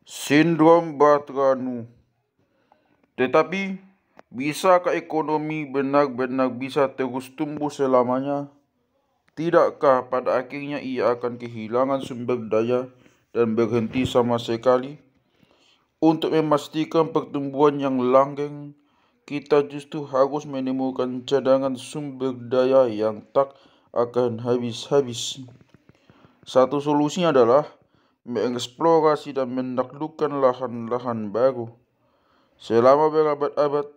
Sindrom Batranu. Tetapi, bisakah ekonomi benar-benar bisa terus tumbuh selamanya? Tidakkah pada akhirnya ia akan kehilangan sumber daya dan berhenti sama sekali? Untuk memastikan pertumbuhan yang langgeng, kita justru harus menemukan cadangan sumber daya yang tak akan habis-habis. Satu solusinya adalah mengeksplorasi dan menaklukkan lahan-lahan baru. Selama berabad-abad,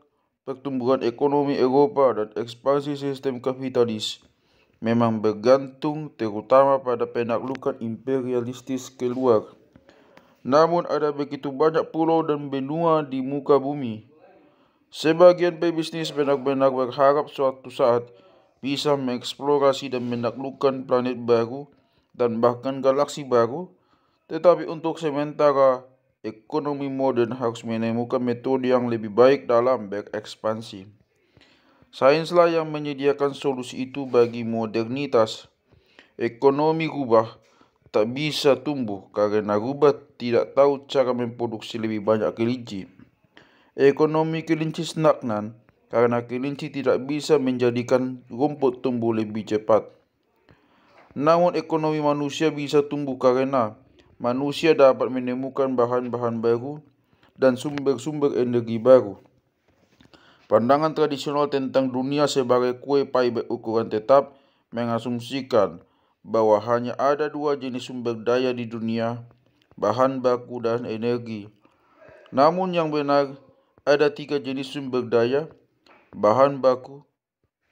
pertumbuhan ekonomi Eropa dan ekspansi sistem kapitalis memang bergantung terutama pada penaklukan imperialistis keluar. Namun ada begitu banyak pulau dan benua di muka bumi. Sebagian pebisnis benar-benar berharap suatu saat bisa mengeksplorasi dan menaklukkan planet baru dan bahkan galaksi baru, tetapi untuk sementara, ekonomi modern harus menemukan metode yang lebih baik dalam berekspansi. Sainslah yang menyediakan solusi itu bagi modernitas. Ekonomi rubah tak bisa tumbuh karena rubah tidak tahu cara memproduksi lebih banyak kelinci. Ekonomi kelinci stagnan karena kelinci tidak bisa menjadikan rumput tumbuh lebih cepat. Namun ekonomi manusia bisa tumbuh karena manusia dapat menemukan bahan-bahan baru dan sumber-sumber energi baru. Pandangan tradisional tentang dunia sebagai kue pai berukuran tetap mengasumsikan bahwa hanya ada dua jenis sumber daya di dunia, bahan baku dan energi. Namun yang benar, ada tiga jenis sumber daya, bahan baku,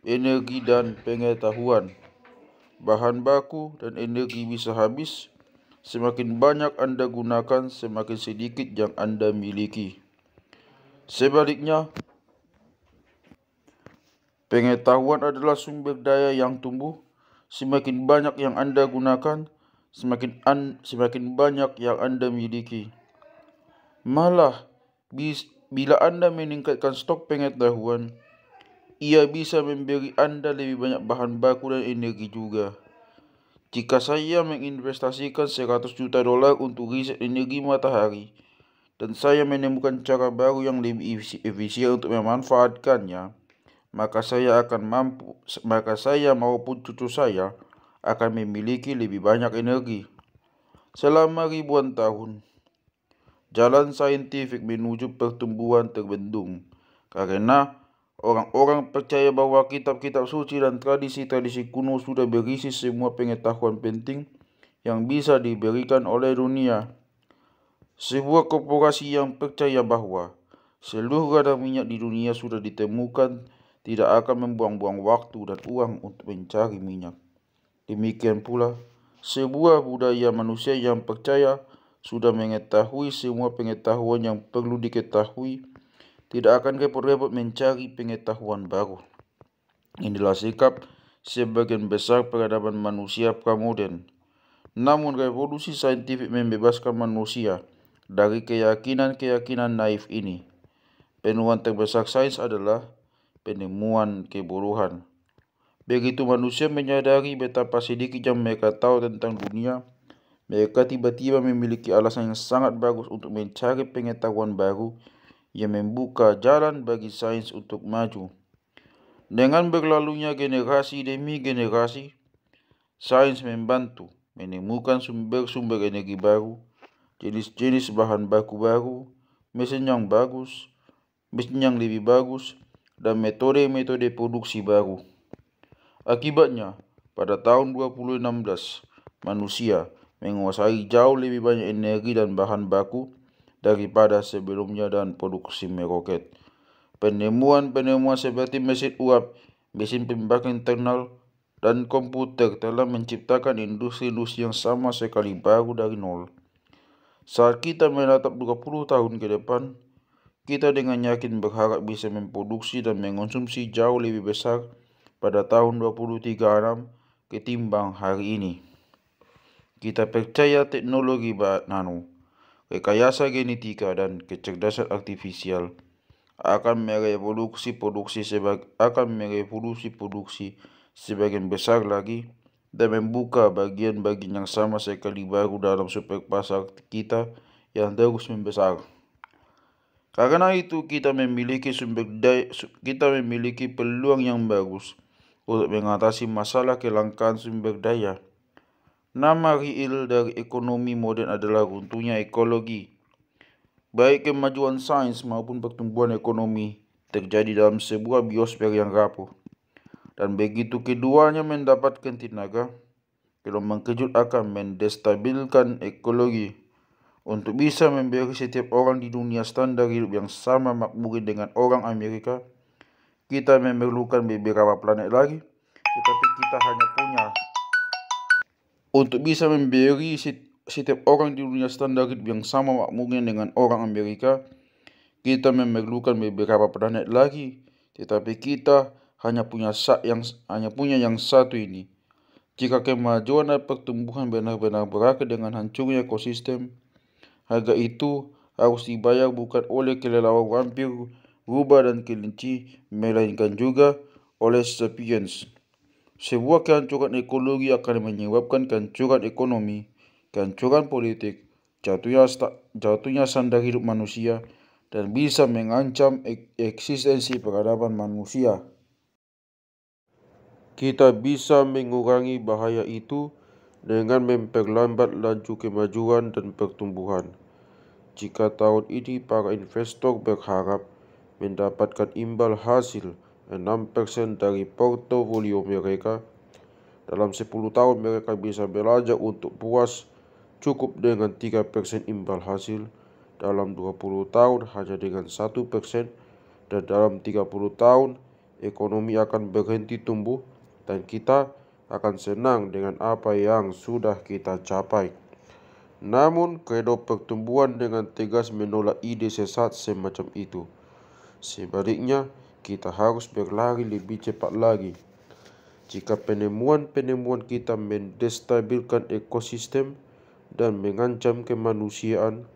energi dan pengetahuan. Bahan baku dan energi bisa habis. Semakin banyak Anda gunakan, semakin sedikit yang Anda miliki. Sebaliknya, pengetahuan adalah sumber daya yang tumbuh. Semakin banyak yang Anda gunakan, semakin banyak yang Anda miliki. Malah, bila Anda meningkatkan stok pengetahuan, ia bisa memberi Anda lebih banyak bahan baku dan energi juga. Jika saya menginvestasikan 100 juta dolar untuk riset energi matahari, dan saya menemukan cara baru yang lebih efisien untuk memanfaatkannya, maka saya maupun cucu saya akan memiliki lebih banyak energi. Selama ribuan tahun, jalan saintifik menuju pertumbuhan terbendung karena orang-orang percaya bahwa kitab-kitab suci dan tradisi-tradisi kuno sudah berisi semua pengetahuan penting yang bisa diberikan oleh dunia. Sebuah korporasi yang percaya bahwa seluruh ladang minyak di dunia sudah ditemukan tidak akan membuang-buang waktu dan uang untuk mencari minyak. Demikian pula, sebuah budaya manusia yang percaya sudah mengetahui semua pengetahuan yang perlu diketahui tidak akan repot-repot mencari pengetahuan baru. Inilah sikap sebagian besar peradaban manusia pramodern. Namun revolusi saintifik membebaskan manusia dari keyakinan-keyakinan naif ini. Penemuan terbesar sains adalah penemuan kebodohan. Begitu manusia menyadari betapa sedikit yang mereka tahu tentang dunia, mereka tiba-tiba memiliki alasan yang sangat bagus untuk mencari pengetahuan baru yang membuka jalan bagi sains untuk maju. Dengan berlalunya generasi demi generasi, sains membantu menemukan sumber-sumber energi baru, jenis-jenis bahan baku baru, mesin yang lebih bagus, dan metode-metode produksi baru. Akibatnya, pada tahun 2016, manusia menguasai jauh lebih banyak energi dan bahan baku daripada sebelumnya dan produksi meroket. Penemuan-penemuan seperti mesin uap, mesin pembakar internal, dan komputer telah menciptakan industri-industri yang sama sekali baru dari nol. Saat kita menatap 20 tahun ke depan, kita dengan yakin berharap bisa memproduksi dan mengonsumsi jauh lebih besar pada tahun 2036 ketimbang hari ini. Kita percaya teknologi nano, rekayasa genetika, dan kecerdasan artifisial akan merevolusi produksi sebagian besar lagi dan membuka bagian-bagian yang sama sekali baru dalam super pasar kita yang terus membesar. Karena itu kita memiliki peluang yang bagus untuk mengatasi masalah kelangkaan sumber daya. Nama real dari ekonomi modern adalah runtuhnya ekologi. Baik kemajuan sains maupun pertumbuhan ekonomi terjadi dalam sebuah biosfer yang rapuh. Dan begitu keduanya mendapatkan tenaga, gelombang kejut akan mendestabilkan ekologi. Untuk bisa memberi setiap orang di dunia standar hidup yang sama makmur dengan orang Amerika, kita memerlukan beberapa planet lagi, tetapi kita hanya punya. Untuk bisa memberi setiap orang di dunia standar hidup yang sama makmurnya dengan orang Amerika, kita memerlukan beberapa planet lagi, tetapi kita hanya punya yang satu ini. Jika kemajuan dan pertumbuhan benar-benar berakhir dengan hancurnya ekosistem, harga itu harus dibayar bukan oleh kelelawar vampir, rubah dan kelinci, melainkan juga oleh sapiens. Sebuah kehancuran ekologi akan menyebabkan kehancuran ekonomi, kehancuran politik, jatuhnya standar hidup manusia, dan bisa mengancam eksistensi peradaban manusia. Kita bisa mengurangi bahaya itu dengan memperlambat laju kemajuan dan pertumbuhan. Jika tahun ini para investor berharap mendapatkan imbal hasil 6% dari portofolio mereka, dalam 10 tahun mereka bisa belajar untuk puas cukup dengan 3% imbal hasil, dalam 20 tahun hanya dengan 1%, dan dalam 30 tahun ekonomi akan berhenti tumbuh dan kita akan senang dengan apa yang sudah kita capai. Namun, kredo pertumbuhan dengan tegas menolak ide sesat semacam itu. Sebaliknya, kita harus berlari lebih cepat lagi. Jika penemuan-penemuan kita mendestabilkan ekosistem dan mengancam kemanusiaan,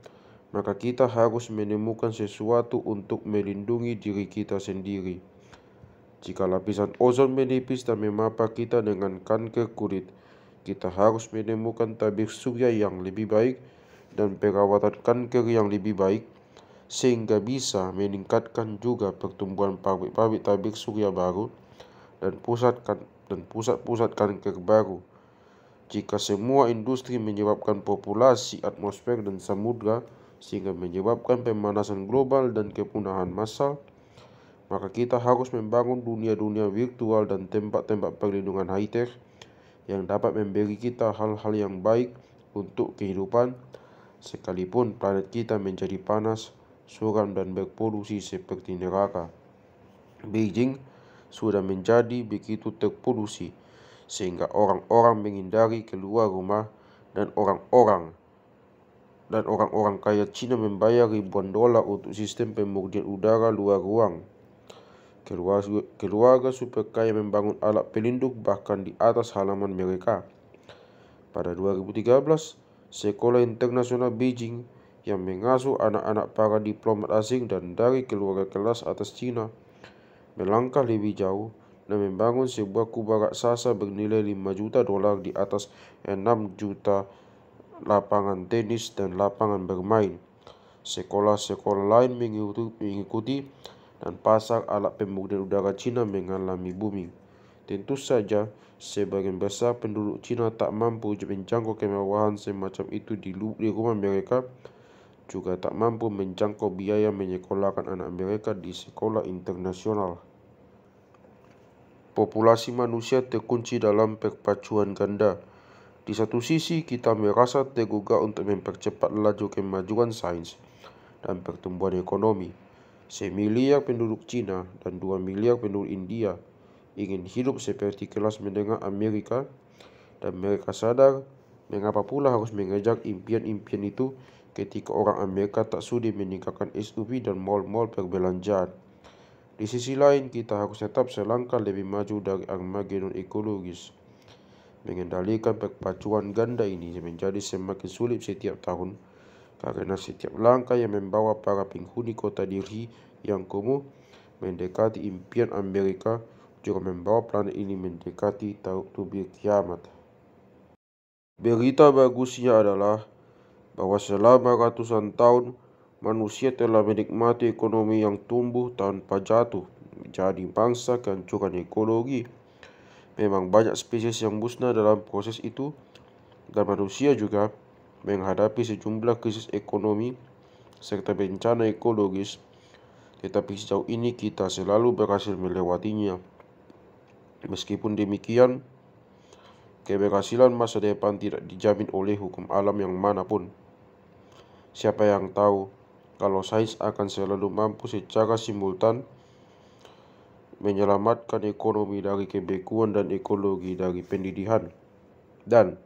maka kita harus menemukan sesuatu untuk melindungi diri kita sendiri. Jika lapisan ozon menipis dan memapa kita dengan kanker kulit, kita harus menemukan tabir surya yang lebih baik dan perawatan kanker yang lebih baik, sehingga bisa meningkatkan juga pertumbuhan pabrik-pabrik tabir surya baru dan pusat-pusat kanker baru. Jika semua industri menyebabkan populasi atmosfer dan samudra, sehingga menyebabkan pemanasan global dan kepunahan massal, maka kita harus membangun dunia-dunia virtual dan tempat-tempat perlindungan high-tech yang dapat memberi kita hal-hal yang baik untuk kehidupan, sekalipun planet kita menjadi panas, suram dan berpolusi seperti neraka. Beijing sudah menjadi begitu terpolusi sehingga orang-orang menghindari keluar rumah dan orang-orang kaya Cina membayar ribuan dolar untuk sistem pemurnian udara luar ruang. Keluarga super kaya membangun alat pelindung bahkan di atas halaman mereka. Pada 2013, Sekolah Internasional Beijing yang mengasuh anak-anak para diplomat asing dan dari keluarga kelas atas Cina melangkah lebih jauh dan membangun sebuah kubah raksasa bernilai 5 juta dolar di atas 6 juta lapangan tenis dan lapangan bermain. Sekolah-sekolah lain mengikuti dan pasar alat pemurnian udara Cina mengalami booming. Tentu saja, sebagian besar penduduk Cina tak mampu menjangkau kemewahan semacam itu di rumah mereka, juga tak mampu menjangkau biaya menyekolahkan anak mereka di sekolah internasional. Populasi manusia terkunci dalam perpacuan ganda. Di satu sisi, kita merasa tergugah untuk mempercepat laju kemajuan sains dan pertumbuhan ekonomi. 1 miliar penduduk Cina dan 2 miliar penduduk India ingin hidup seperti kelas menengah Amerika, dan mereka sadar mengapa pula harus mengejar impian-impian itu ketika orang Amerika tak sudi meninggalkan SUV dan mal-mal perbelanjaan. Di sisi lain, kita harus tetap selangkah lebih maju dari Armageddon ekologis. Mengendalikan perpacuan ganda ini menjadi semakin sulit setiap tahun, karena setiap langkah yang membawa para penghuni kota Delhi yang kumuh mendekati impian Amerika juga membawa planet ini mendekati tabir kiamat. Berita bagusnya adalah bahwa selama ratusan tahun manusia telah menikmati ekonomi yang tumbuh tanpa jatuh menjadi bangsa kehancuran ekologi. Memang banyak spesies yang musnah dalam proses itu, dan manusia juga menghadapi sejumlah krisis ekonomi serta bencana ekologis, tetapi sejauh ini kita selalu berhasil melewatinya. Meskipun demikian, keberhasilan masa depan tidak dijamin oleh hukum alam yang manapun. Siapa yang tahu kalau sains akan selalu mampu secara simultan menyelamatkan ekonomi dari kebekuan dan ekologi dari pendidikan. Dan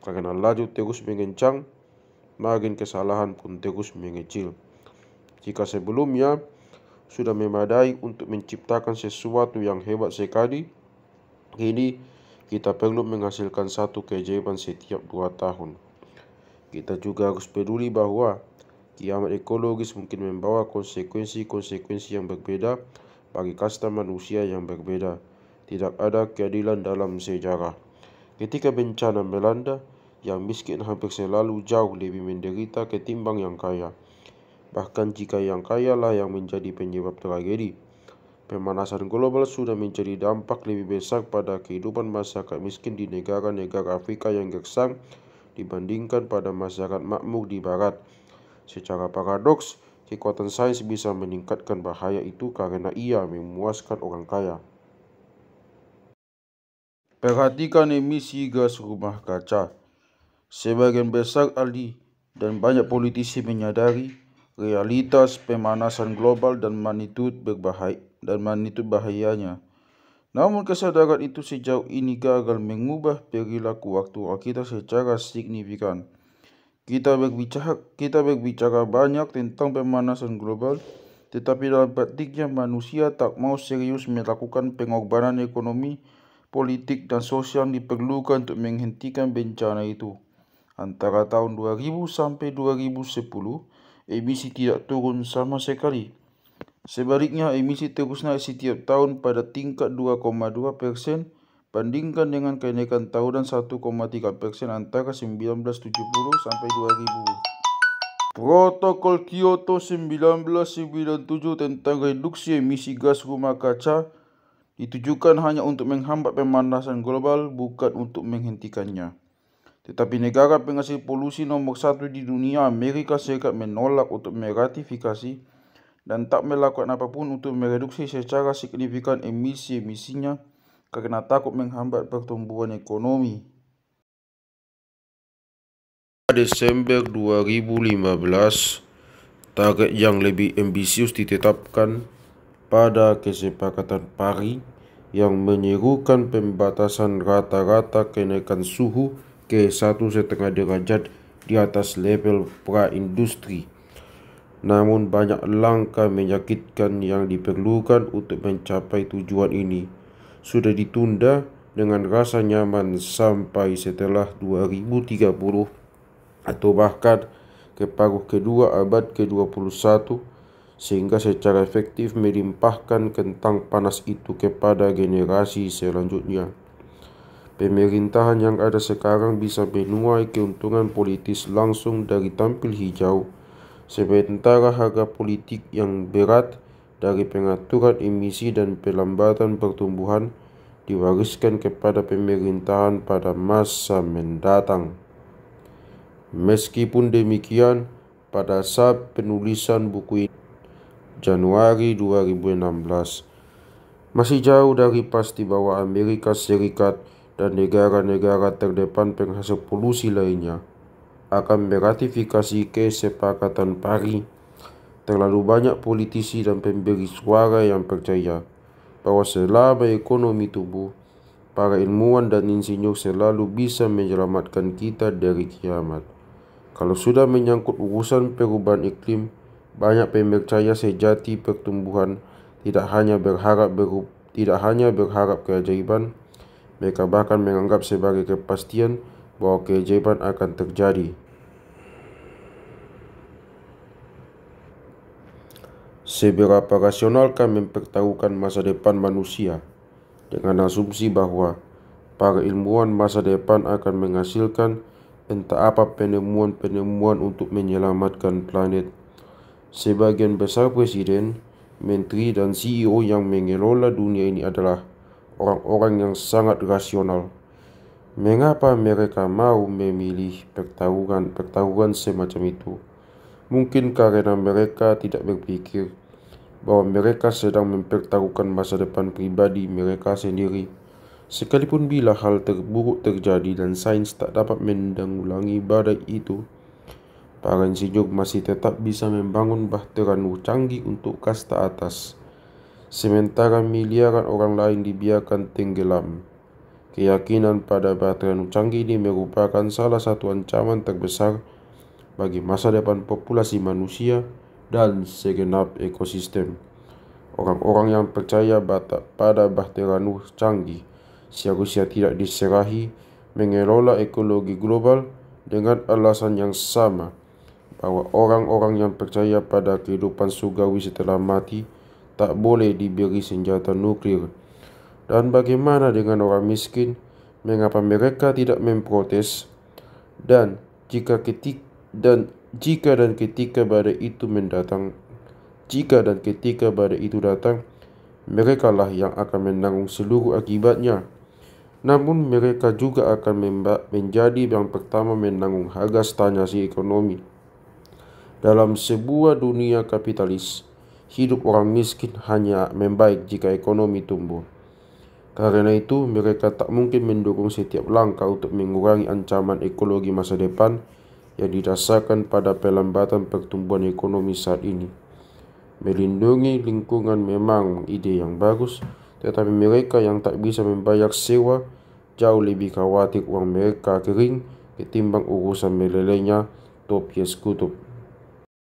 karena laju terus mengencang, makin kesalahan pun terus mengecil. Jika sebelumnya sudah memadai untuk menciptakan sesuatu yang hebat sekali, kini kita perlu menghasilkan satu keajaiban setiap 2 tahun. Kita juga harus peduli bahwa kiamat ekologis mungkin membawa konsekuensi-konsekuensi yang berbeda bagi kasta manusia yang berbeda. Tidak ada keadilan dalam sejarah. Ketika bencana melanda, yang miskin hampir selalu jauh lebih menderita ketimbang yang kaya. Bahkan jika yang kaya lah yang menjadi penyebab tragedi. Pemanasan global sudah menjadi dampak lebih besar pada kehidupan masyarakat miskin di negara-negara Afrika yang gersang dibandingkan pada masyarakat makmur di Barat. Secara paradoks, kekuatan sains bisa meningkatkan bahaya itu karena ia memuaskan orang kaya. Perhatikan emisi gas rumah kaca. Sebagian besar ahli dan banyak politisi menyadari realitas pemanasan global dan magnitud bahayanya. Namun kesadaran itu sejauh ini gagal mengubah perilaku aktual kita secara signifikan. Kita berbicara banyak tentang pemanasan global, tetapi dalam praktiknya manusia tak mau serius melakukan pengorbanan ekonomi, politik, dan sosial yang diperlukan untuk menghentikan bencana itu. Antara tahun 2000 sampai 2010, emisi tidak turun sama sekali. Sebaliknya, emisi terus naik setiap tahun pada tingkat 2,2% bandingkan dengan kenaikan tahunan 1,3% antara 1970 sampai 2000. Protokol Kyoto 1997 tentang reduksi emisi gas rumah kaca ditujukan hanya untuk menghambat pemanasan global, bukan untuk menghentikannya. Tetapi negara penghasil polusi nomor 1 di dunia, Amerika Serikat, menolak untuk meratifikasi dan tak melakukan apapun untuk mereduksi secara signifikan emisinya karena takut menghambat pertumbuhan ekonomi. Desember 2015, target yang lebih ambisius ditetapkan pada kesepakatan Paris yang menyerukan pembatasan rata-rata kenaikan suhu ke 1,5 derajat di atas level pra-industri. Namun banyak langkah menyakitkan yang diperlukan untuk mencapai tujuan ini sudah ditunda dengan rasa nyaman sampai setelah 2030 atau bahkan ke paruh kedua abad ke-21, sehingga secara efektif melimpahkan kentang panas itu kepada generasi selanjutnya. Pemerintahan yang ada sekarang bisa menuai keuntungan politis langsung dari tampil hijau, sementara harga politik yang berat dari pengaturan emisi dan pelambatan pertumbuhan diwariskan kepada pemerintahan pada masa mendatang. Meskipun demikian, pada saat penulisan buku ini, Januari 2016, masih jauh dari pasti bahwa Amerika Serikat dan negara-negara terdepan penghasil polusi lainnya akan meratifikasi kesepakatan Paris. Terlalu banyak politisi dan pemberi suara yang percaya bahwa selama ekonomi tumbuh, para ilmuwan dan insinyur selalu bisa menyelamatkan kita dari kiamat. Kalau sudah menyangkut urusan perubahan iklim, banyak percaya sejati pertumbuhan tidak hanya berharap keajaiban, mereka bahkan menganggap sebagai kepastian bahwa keajaiban akan terjadi. Seberapa rasionalkah mempertaruhkan masa depan manusia dengan asumsi bahwa para ilmuwan masa depan akan menghasilkan entah apa penemuan-penemuan untuk menyelamatkan planet. Sebagian besar presiden, menteri, dan CEO yang mengelola dunia ini adalah orang-orang yang sangat rasional. Mengapa mereka mau memilih pertaruhan semacam itu? Mungkin karena mereka tidak berpikir bahwa mereka sedang mempertaruhkan masa depan pribadi mereka sendiri. Sekalipun bila hal terburuk terjadi dan sains tak dapat menanggulangi badai itu, para insinyur masih tetap bisa membangun bahtera nur canggih untuk kasta atas, sementara miliaran orang lain dibiarkan tenggelam. Keyakinan pada bahtera nur canggih ini merupakan salah satu ancaman terbesar bagi masa depan populasi manusia dan segenap ekosistem. Orang-orang yang percaya pada bahtera nur canggih seharusnya tidak diserahi mengelola ekologi global dengan alasan yang sama bahwa orang-orang yang percaya pada kehidupan surgawi setelah mati tak boleh diberi senjata nuklir. Dan bagaimana dengan orang miskin? Mengapa mereka tidak memprotes? Dan jika dan ketika badai itu datang, merekalah yang akan menanggung seluruh akibatnya. Namun mereka juga akan menjadi yang pertama menanggung harga stagnasi ekonomi. Dalam sebuah dunia kapitalis, hidup orang miskin hanya membaik jika ekonomi tumbuh. Karena itu, mereka tak mungkin mendukung setiap langkah untuk mengurangi ancaman ekologi masa depan yang didasarkan pada pelambatan pertumbuhan ekonomi saat ini. Melindungi lingkungan memang ide yang bagus, tetapi mereka yang tak bisa membayar sewa jauh lebih khawatir uang mereka kering ketimbang urusan melelehnya topi es kutub.